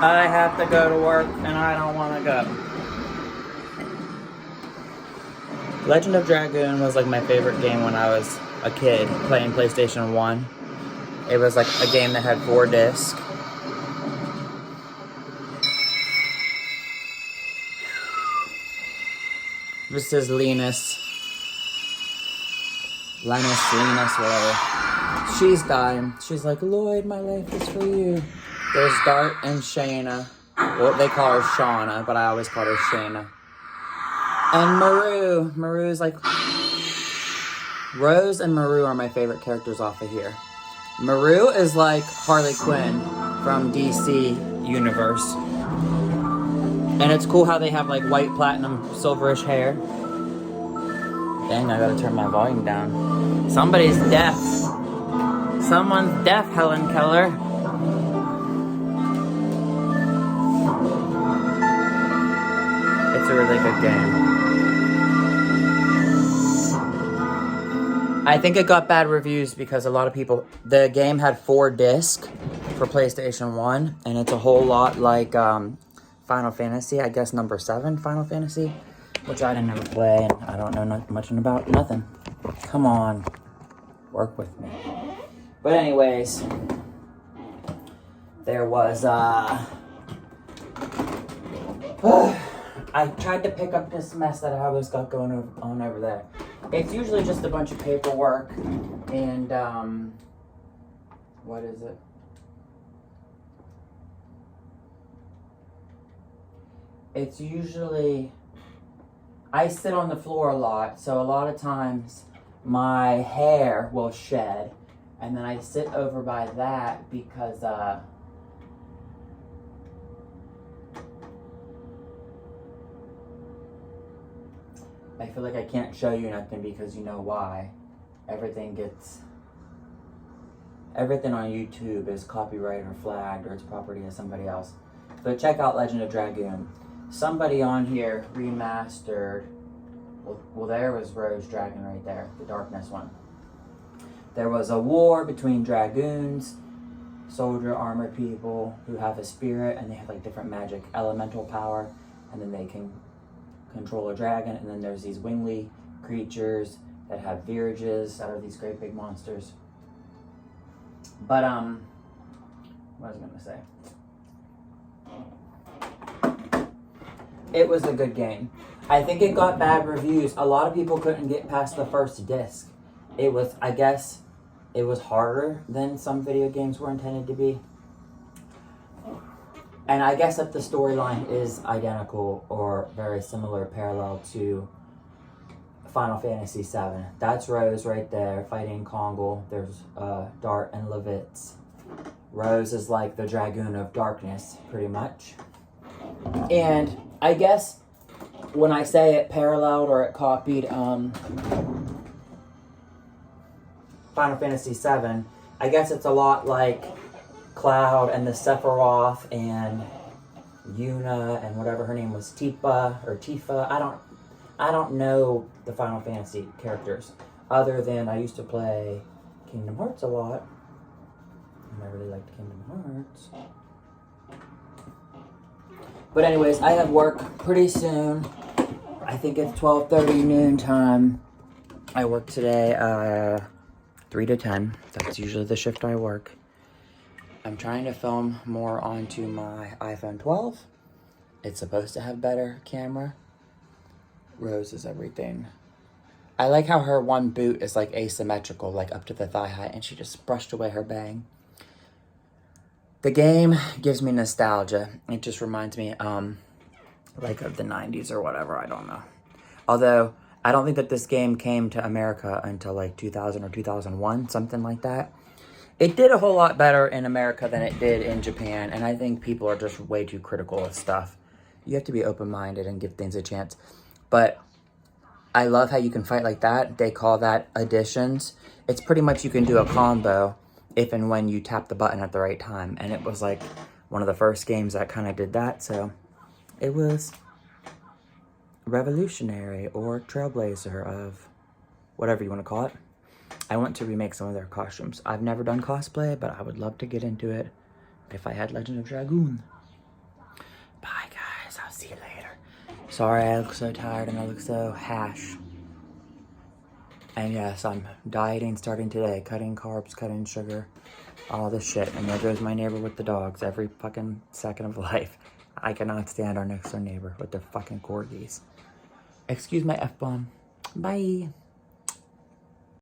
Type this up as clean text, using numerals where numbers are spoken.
I have to go to work and I don't want to go. Legend of Dragoon was like my favorite game when I was a kid playing PlayStation 1. It was like a game that had 4 discs. This is Linus, whatever. She's dying. She's like, Lloyd, my life is for you. There's Dart and Shayna. Well, they call her Shauna, but I always call her Shayna. And Maru. Maru's like... Rose and Maru are my favorite characters off of here. Maru is like Harley Quinn from DC Universe. And it's cool how they have like white, platinum, silverish hair. Dang, I gotta turn my volume down. Somebody's deaf. Someone's deaf, Helen Keller. It's a really good game. I think it got bad reviews because a lot of people... The game had 4 discs for PlayStation 1, and it's a whole lot like Final Fantasy, I guess number 7 Final Fantasy, which I didn't ever play, and I don't know much about nothing. Come on. Work with me. But anyways, there was, I tried to pick up this mess that I always got going on over there. It's usually just a bunch of paperwork and, what is it? It's usually, I sit on the floor a lot, so a lot of times my hair will shed, and then I sit over by that because, I feel like I can't show you nothing because you know why. Everything on YouTube is copyright or flagged or it's property of somebody else. So check out Legend of Dragoon. Somebody on here remastered, well there was Rose Dragon right there, the darkness one. There was a war between dragoons, soldier armored people who have a spirit and they have like different magic elemental power, and then they can control a dragon, and then there's these wingly creatures that have virages that are these great big monsters. But what was I gonna say? It was a good game. I think it got bad reviews. A lot of people couldn't get past the first disc. It was, I guess, it was harder than some video games were intended to be. And I guess that the storyline is identical or very similar, parallel to Final Fantasy VII. That's Rose right there, fighting Kongal. There's Dart and Levitz. Rose is like the Dragoon of Darkness, pretty much. And I guess when I say it paralleled or it copied Final Fantasy VII, I guess it's a lot like Cloud and the Sephiroth and Yuna and whatever her name was, Tifa or Tifa. I don't know the Final Fantasy characters other than I used to play Kingdom Hearts a lot. And I really liked Kingdom Hearts. But anyways, I have work pretty soon. I think it's 12:30 noon time. I work today 3 to 10. That's usually the shift I work. I'm trying to film more onto my iPhone 12. It's supposed to have better camera. Rose is everything. I like how her one boot is like asymmetrical, like up to the thigh height, and she just brushed away her bang. The game gives me nostalgia. It just reminds me, like of the 90s or whatever, I don't know. Although, I don't think that this game came to America until like 2000 or 2001, something like that. It did a whole lot better in America than it did in Japan, and I think people are just way too critical of stuff. You have to be open-minded and give things a chance. But I love how you can fight like that. They call that additions. It's pretty much you can do a combo if and when you tap the button at the right time. And it was like one of the first games that kind of did that, so it was revolutionary or trailblazer of whatever you want to call it. I want to remake some of their costumes. I've never done cosplay, but I would love to get into it if I had Legend of Dragoon. Sorry I look so tired and I look so hash. And yes, I'm dieting starting today. Cutting carbs, cutting sugar, all this shit. And there goes my neighbor with the dogs every fucking second of life. I cannot stand our next door neighbor with their fucking corgis. Excuse my F-bomb. Bye.